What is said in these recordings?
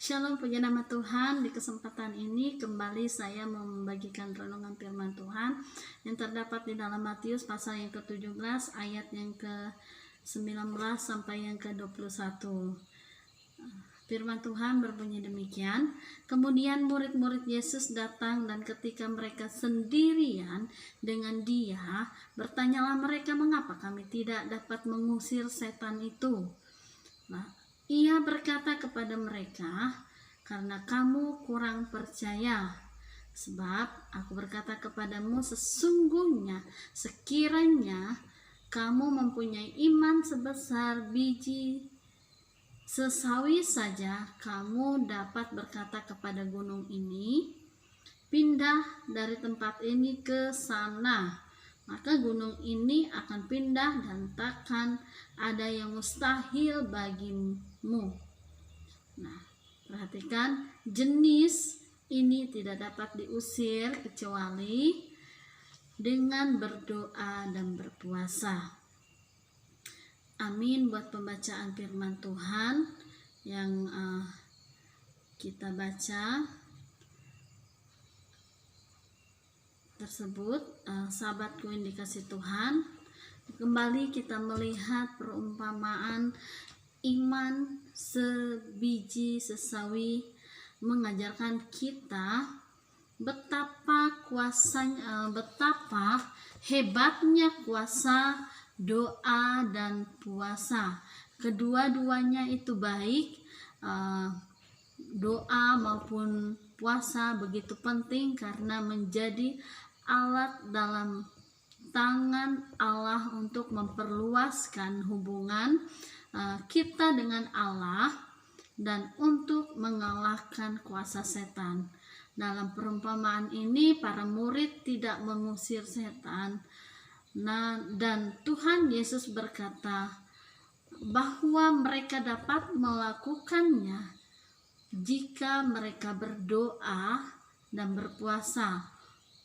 Shalom, puji nama Tuhan. Di kesempatan ini kembali saya membagikan renungan firman Tuhan yang terdapat di dalam Matius pasal yang ke-17 ayat yang ke-19 sampai yang ke-21. Firman Tuhan berbunyi demikian. Kemudian murid-murid Yesus datang, dan ketika mereka sendirian dengan Dia, bertanyalah mereka, "Mengapa kami tidak dapat mengusir setan itu?" Ia berkata kepada mereka, "Karena kamu kurang percaya. Sebab aku berkata kepadamu, sesungguhnya sekiranya kamu mempunyai iman sebesar biji sesawi saja, kamu dapat berkata kepada gunung ini, 'Pindah dari tempat ini ke sana,' maka gunung ini akan pindah, dan takkan ada yang mustahil bagimu." Nah, perhatikan, jenis ini tidak dapat diusir kecuali dengan berdoa dan berpuasa. Amin. Buat pembacaan firman Tuhan yang kita baca tersebut, sahabatku yang dikasih Tuhan, kembali kita melihat perumpamaan iman sebiji sesawi mengajarkan kita betapa hebatnya kuasa doa dan puasa. Kedua-duanya itu baik, doa maupun puasa begitu penting karena menjadi alat dalam tangan Allah untuk memperluaskan hubungan kita dengan Allah dan untuk mengalahkan kuasa setan. Dalam perumpamaan ini para murid tidak mengusir setan. Dan Tuhan Yesus berkata bahwa mereka dapat melakukannya jika mereka berdoa dan berpuasa,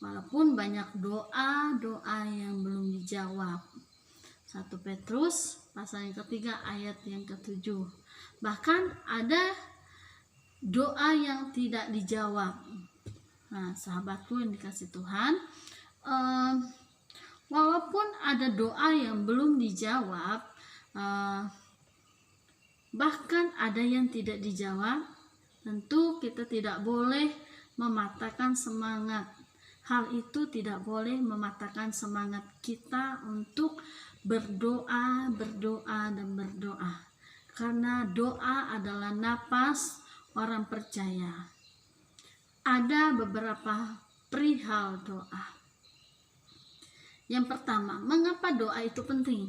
walaupun banyak doa yang belum dijawab. 1 Petrus pasal yang ketiga ayat yang ke-7. Bahkan ada doa yang tidak dijawab. Nah, sahabatku yang dikasih Tuhan, walaupun ada doa yang belum dijawab, bahkan ada yang tidak dijawab, tentu kita tidak boleh mematahkan semangat. Hal itu tidak boleh mematahkan semangat kita untuk berdoa, dan berdoa. Karena doa adalah napas orang percaya. Ada beberapa perihal doa. Yang pertama, mengapa doa itu penting?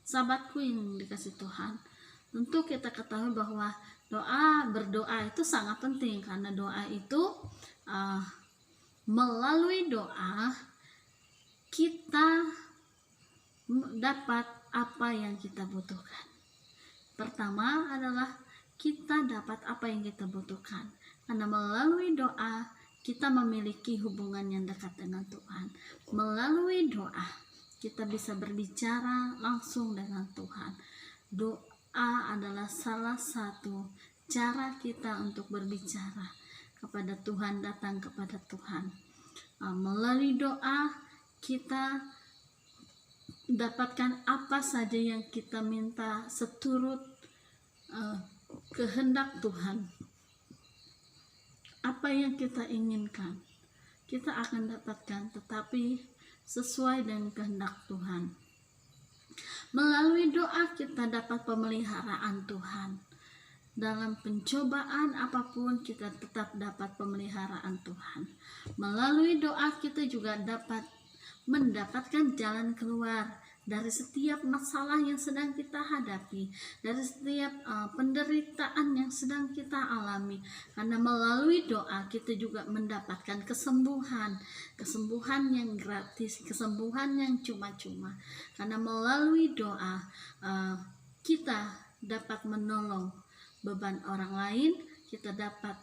Sahabatku yang dikasih Tuhan, tentu kita ketahui bahwa berdoa itu sangat penting, karena doa itu melalui doa kita dapat apa yang kita butuhkan. Pertama adalah kita dapat apa yang kita butuhkan, karena melalui doa kita memiliki hubungan yang dekat dengan Tuhan. Melalui doa kita bisa berbicara langsung dengan Tuhan. Doa adalah salah satu cara kita untuk berbicara kepada Tuhan, datang kepada Tuhan. Melalui doa kita dapatkan apa saja yang kita minta seturut kehendak Tuhan. Apa yang kita inginkan kita akan dapatkan, tetapi sesuai dengan kehendak Tuhan. Melalui doa kita dapat pemeliharaan Tuhan. Dalam pencobaan apapun kita tetap dapat pemeliharaan Tuhan. Melalui doa kita juga dapat mendapatkan jalan keluar dari setiap masalah yang sedang kita hadapi, dari setiap penderitaan yang sedang kita alami. Karena melalui doa kita juga mendapatkan kesembuhan yang gratis, kesembuhan yang cuma-cuma. Karena melalui doa kita dapat menolong beban orang lain, kita dapat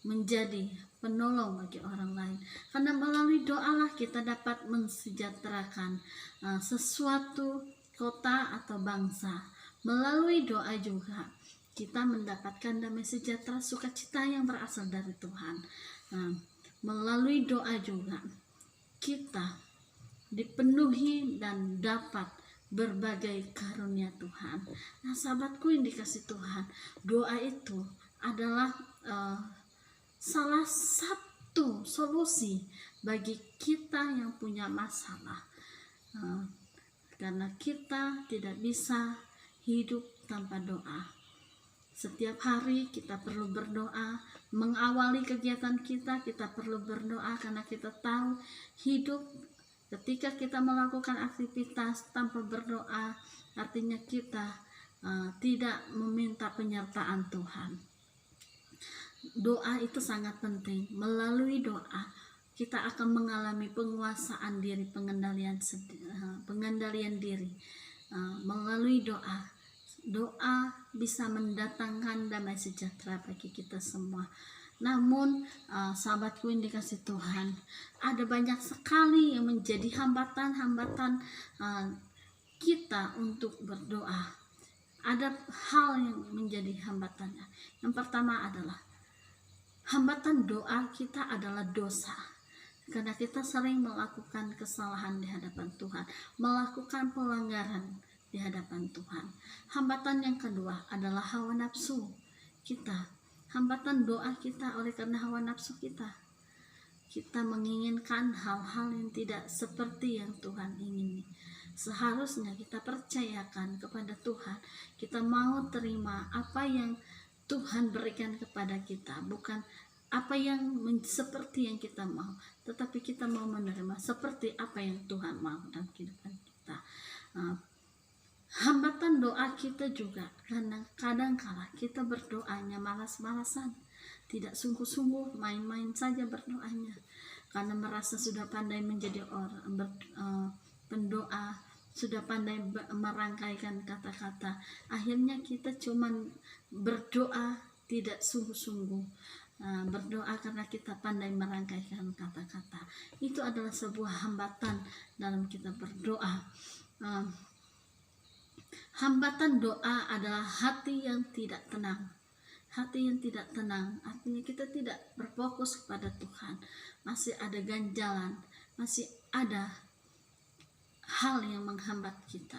menjadi penolong bagi orang lain. Karena melalui doalah kita dapat mensejahterakan sesuatu kota atau bangsa. Melalui doa juga kita mendapatkan damai sejahtera, sukacita yang berasal dari Tuhan. Melalui doa juga kita dipenuhi dan dapat berbagai karunia Tuhan. Nah, sahabatku yang dikasih Tuhan, doa itu adalah salah satu solusi bagi kita yang punya masalah, karena kita tidak bisa hidup tanpa doa. Setiap hari kita perlu berdoa, mengawali kegiatan kita perlu berdoa, karena kita tahu hidup ketika kita melakukan aktivitas tanpa berdoa artinya kita tidak meminta penyertaan Tuhan. Doa itu sangat penting. Melalui doa kita akan mengalami penguasaan diri, pengendalian diri. Melalui doa bisa mendatangkan damai sejahtera bagi kita semua. Namun sahabatku yang dikasih Tuhan, ada banyak sekali yang menjadi hambatan-hambatan kita untuk berdoa. Ada hal yang menjadi hambatannya. Yang pertama adalah hambatan doa kita adalah dosa, karena kita sering melakukan kesalahan di hadapan Tuhan, melakukan pelanggaran di hadapan Tuhan. Hambatan yang kedua adalah hawa nafsu kita. Hambatan doa kita oleh karena hawa nafsu kita. Kita menginginkan hal-hal yang tidak seperti yang Tuhan ingini. Seharusnya kita percayakan kepada Tuhan. Kita mau terima apa yang Tuhan berikan kepada kita, bukan apa yang seperti yang kita mau, tetapi kita mau menerima seperti apa yang Tuhan mau dalam kehidupan kita. Hambatan doa kita juga karena kadang-kala kita berdoanya malas-malasan, tidak sungguh-sungguh, main-main saja berdoanya, karena merasa sudah pandai menjadi orang pendoa, sudah pandai merangkaikan kata-kata. Akhirnya kita cuman berdoa tidak sungguh-sungguh, berdoa karena kita pandai merangkaikan kata-kata. Itu adalah sebuah hambatan dalam kita berdoa. Hambatan doa adalah hati yang tidak tenang. Hati yang tidak tenang artinya kita tidak berfokus kepada Tuhan. Masih ada ganjalan, masih ada hal yang menghambat kita.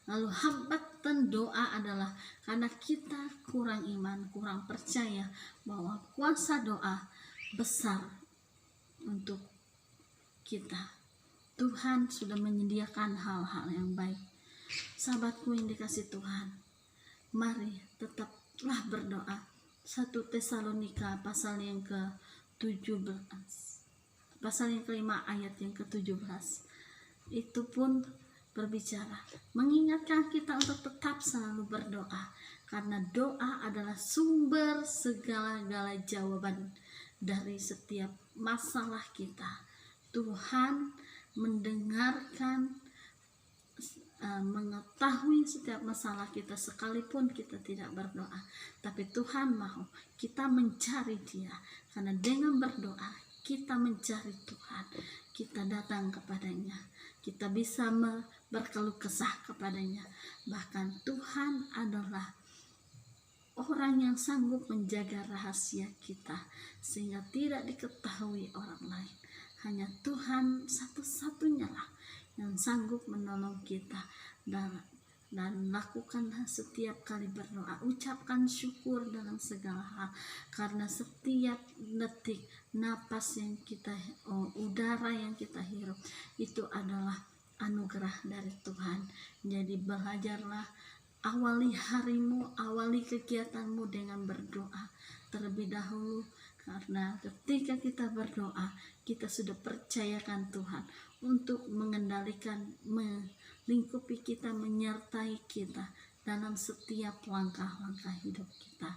Lalu hambatan doa adalah karena kita kurang iman, kurang percaya bahwa kuasa doa besar untuk kita. Tuhan sudah menyediakan hal-hal yang baik. Sahabatku yang dikasih Tuhan, mari tetaplah berdoa. 1 Tesalonika pasal yang ke-17, pasal yang ke-5 ayat yang ke-17, itu pun berbicara mengingatkan kita untuk tetap selalu berdoa, karena doa adalah sumber segala-gala jawaban dari setiap masalah kita. Tuhan mendengarkan, mengetahui setiap masalah kita sekalipun kita tidak berdoa, tapi Tuhan mau kita mencari Dia, karena dengan berdoa kita mencari Tuhan, kita datang kepadanya, kita bisa berkeluh kesah kepadanya. Bahkan Tuhan adalah orang yang sanggup menjaga rahasia kita sehingga tidak diketahui orang lain. Hanya Tuhan satu-satunya lah yang sanggup menolong kita. Dan lakukanlah setiap kali berdoa, ucapkan syukur dalam segala hal, karena setiap detik napas yang kita, udara yang kita hirup itu adalah anugerah dari Tuhan. Jadi belajarlah, awali harimu, awali kegiatanmu dengan berdoa terlebih dahulu, karena ketika kita berdoa kita sudah percayakan Tuhan untuk mengendalikan, melingkupi kita, menyertai kita dalam setiap langkah-langkah hidup kita.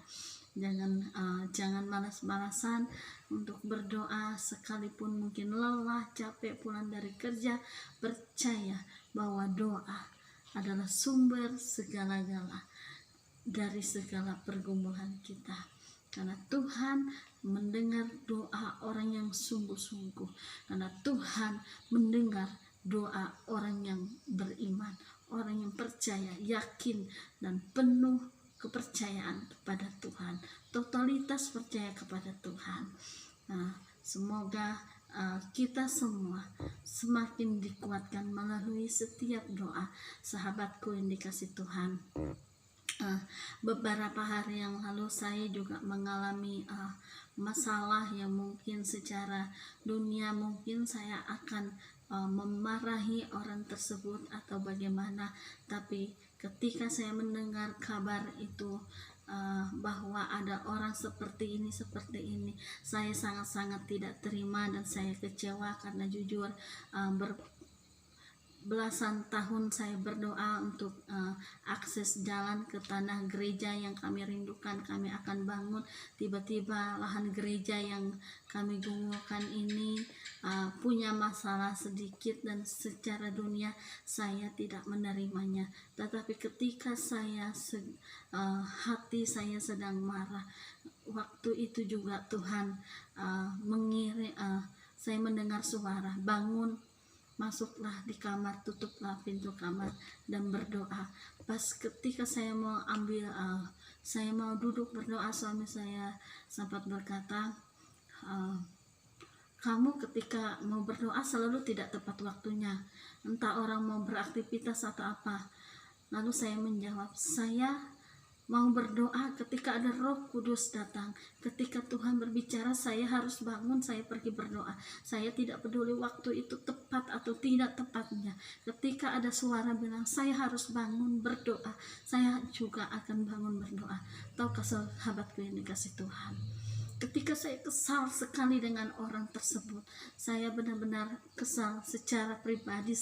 Jangan malas-malasan untuk berdoa, sekalipun mungkin lelah, capek pulang dari kerja. Percaya bahwa doa adalah sumber segala-gala dari segala pergumulan kita, karena Tuhan mendengar doa orang yang sungguh-sungguh, karena Tuhan mendengar doa orang yang beriman, orang yang percaya, yakin, dan penuh kepercayaan kepada Tuhan, totalitas percaya kepada Tuhan. Semoga kita semua semakin dikuatkan melalui setiap doa. Sahabatku yang dikasih Tuhan, beberapa hari yang lalu saya juga mengalami masalah yang mungkin secara dunia mungkin saya akan memarahi orang tersebut atau bagaimana, tapi ketika saya mendengar kabar itu bahwa ada orang seperti ini, saya sangat-sangat tidak terima dan saya kecewa, karena jujur belasan tahun saya berdoa untuk akses jalan ke tanah gereja yang kami rindukan, kami akan bangun. Tiba-tiba lahan gereja yang kami gugurkan ini punya masalah sedikit, dan secara dunia saya tidak menerimanya. Tetapi ketika saya hati saya sedang marah, waktu itu juga Tuhan mengirim, saya mendengar suara, bangun, masuklah di kamar, tutuplah pintu kamar dan berdoa. Pas ketika saya mau saya mau duduk berdoa, suami saya sempat berkata, kamu ketika mau berdoa selalu tidak tepat waktunya, entah orang mau beraktivitas atau apa. Lalu saya menjawab, saya mau berdoa ketika ada Roh Kudus datang. Ketika Tuhan berbicara, saya harus bangun, saya pergi berdoa. Saya tidak peduli waktu itu tepat atau tidak tepatnya. Ketika ada suara bilang saya harus bangun berdoa, saya juga akan bangun berdoa. Tahukah sahabatku yang dikasih Tuhan, ketika saya kesal sekali dengan orang tersebut, saya benar-benar kesal secara pribadi,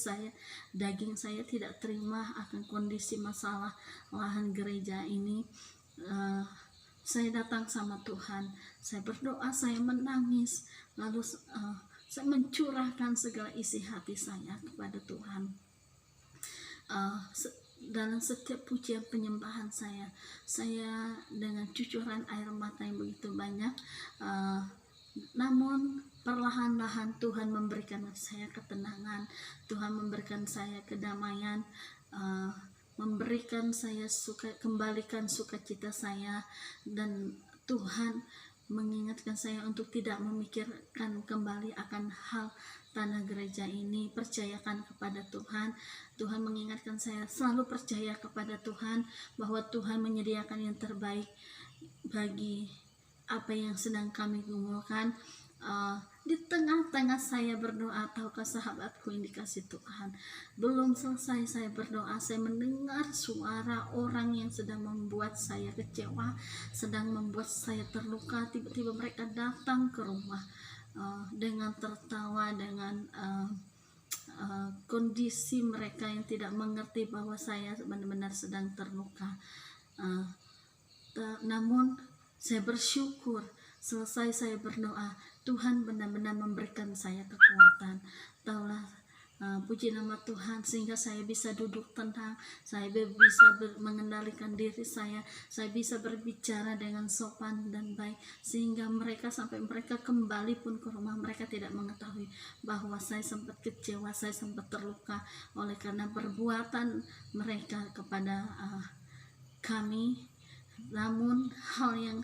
daging saya tidak terima akan kondisi masalah lahan gereja ini. Saya datang sama Tuhan, saya berdoa, saya menangis, lalu saya mencurahkan segala isi hati saya kepada Tuhan. Dalam setiap pujian penyembahan saya dengan cucuran air mata yang begitu banyak, namun perlahan-lahan Tuhan memberikan saya ketenangan, Tuhan memberikan saya kedamaian, memberikan saya kembalikan sukacita saya, dan Tuhan mengingatkan saya untuk tidak memikirkan kembali akan hal tanah gereja ini. Percayakan kepada Tuhan. Tuhan mengingatkan saya selalu percaya kepada Tuhan, bahwa Tuhan menyediakan yang terbaik bagi apa yang sedang kami gumulkan. Di tengah-tengah saya berdoa, tahukah sahabatku yang dikasih Tuhan, belum selesai saya berdoa, saya mendengar suara orang yang sedang membuat saya kecewa, sedang membuat saya terluka. Tiba-tiba mereka datang ke rumah dengan tertawa, dengan kondisi mereka yang tidak mengerti bahwa saya benar-benar sedang terluka. Namun saya bersyukur, selesai saya berdoa, Tuhan benar-benar memberikan saya kekuatan. Taulah, puji nama Tuhan, sehingga saya bisa duduk tenang, saya bisa mengendalikan diri saya bisa berbicara dengan sopan dan baik, sehingga sampai mereka kembali pun ke rumah, mereka tidak mengetahui bahwa saya sempat kecewa, saya sempat terluka oleh karena perbuatan mereka kepada kami. Namun hal yang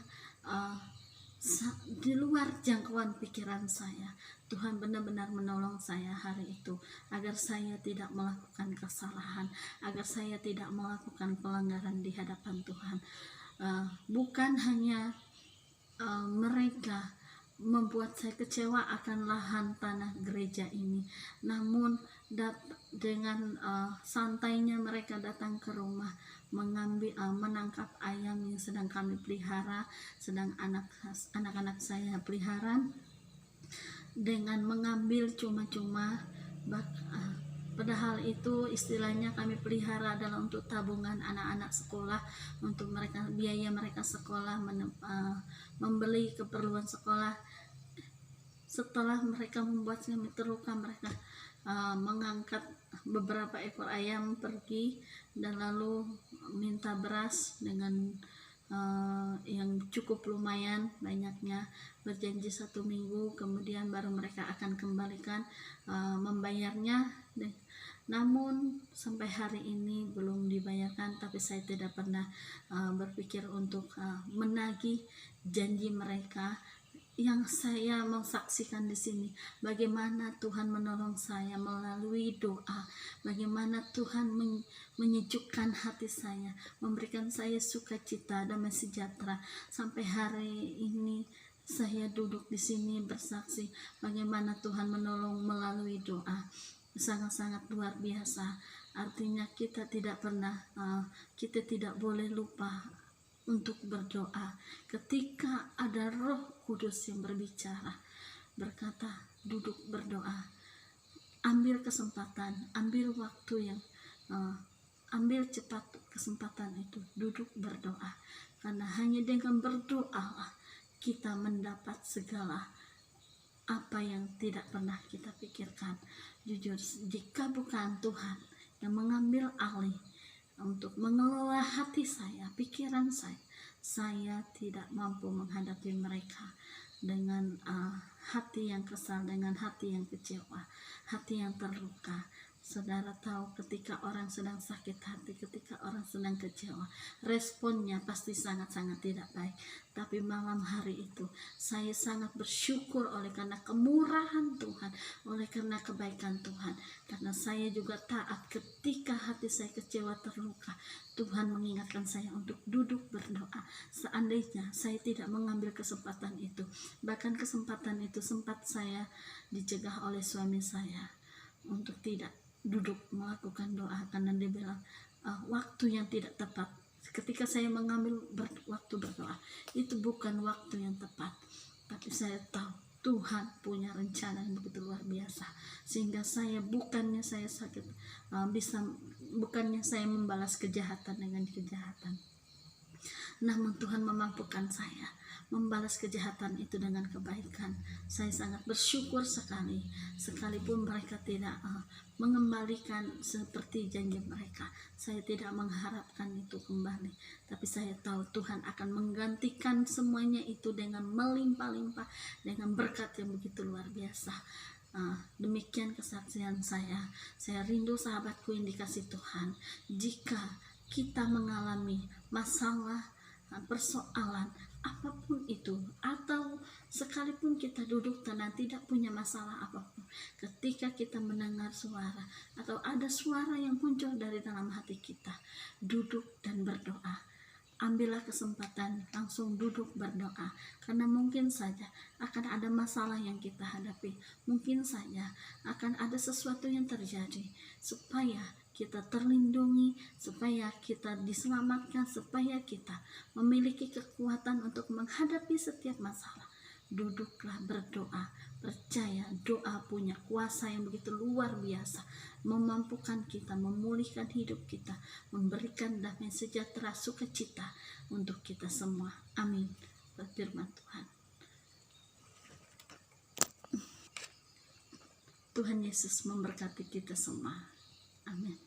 di luar jangkauan pikiran saya, Tuhan benar-benar menolong saya hari itu, agar saya tidak melakukan kesalahan, agar saya tidak melakukan pelanggaran di hadapan Tuhan. Bukan hanya mereka membuat saya kecewa akan lahan tanah gereja ini, namun dengan santainya mereka datang ke rumah, menangkap ayam yang sedang kami pelihara, sedang anak-anak saya pelihara, dengan mengambil cuma-cuma. Padahal itu istilahnya kami pelihara adalah untuk tabungan anak-anak sekolah, untuk mereka, biaya mereka sekolah, membeli keperluan sekolah. Setelah mereka membuat kami terluka, mereka mengangkat beberapa ekor ayam pergi, dan lalu minta beras dengan yang cukup lumayan banyaknya, berjanji 1 minggu kemudian baru mereka akan kembalikan membayarnya. Namun sampai hari ini belum dibayarkan, tapi saya tidak pernah berpikir untuk menagih janji mereka. Yang saya mau saksikan di sini, bagaimana Tuhan menolong saya melalui doa, bagaimana Tuhan menyejukkan hati saya, memberikan saya sukacita, damai sejahtera. Sampai hari ini saya duduk di sini bersaksi bagaimana Tuhan menolong melalui doa. Sangat-sangat luar biasa. Artinya kita tidak boleh lupa untuk berdoa. Ketika ada Roh Kudus yang berbicara, berkata duduk berdoa, ambil kesempatan, ambil waktu yang ambil cepat kesempatan itu, duduk berdoa, karena hanya dengan berdoa kita mendapat segala apa yang tidak pernah kita pikirkan. Jujur, jika bukan Tuhan yang mengambil alih untuk mengelola hati saya, pikiran saya tidak mampu menghadapi mereka dengan hati yang kesal, dengan hati yang kecewa, hati yang terluka. Saudara tahu, ketika orang sedang sakit hati, ketika orang sedang kecewa, responnya pasti sangat-sangat tidak baik. Tapi malam hari itu saya sangat bersyukur oleh karena kemurahan Tuhan, oleh karena kebaikan Tuhan. Karena saya juga taat, ketika hati saya kecewa, terluka, Tuhan mengingatkan saya untuk duduk berdoa. Seandainya saya tidak mengambil kesempatan itu, bahkan kesempatan itu sempat saya dicegah oleh suami saya untuk tidak duduk melakukan doa, karena dia bilang waktu yang tidak tepat. Ketika saya mengambil waktu berdoa, itu bukan waktu yang tepat. Tapi saya tahu Tuhan punya rencana yang begitu luar biasa, sehingga saya bukannya saya sakit bukannya saya membalas kejahatan dengan kejahatan, namun Tuhan memampukan saya membalas kejahatan itu dengan kebaikan. Saya sangat bersyukur sekali, sekalipun mereka tidak mengembalikan seperti janji mereka. Saya tidak mengharapkan itu kembali, tapi saya tahu Tuhan akan menggantikan semuanya itu dengan melimpah-limpah, dengan berkat yang begitu luar biasa. Demikian kesaksian saya. Saya rindu sahabatku yang dikasih Tuhan, jika kita mengalami masalah, persoalan apapun itu, atau sekalipun kita duduk tenang tidak punya masalah apapun, ketika kita mendengar suara atau ada suara yang muncul dari dalam hati kita, duduk dan berdoa. Ambillah kesempatan, langsung duduk berdoa, karena mungkin saja akan ada masalah yang kita hadapi, mungkin saja akan ada sesuatu yang terjadi, supaya kita terlindungi, supaya kita diselamatkan, supaya kita memiliki kekuatan untuk menghadapi setiap masalah. Duduklah berdoa, percaya doa punya kuasa yang begitu luar biasa, memampukan kita, memulihkan hidup kita, memberikan damai sejahtera, sukacita untuk kita semua. Amin. Firman Tuhan. Tuhan Yesus memberkati kita semua. Amin.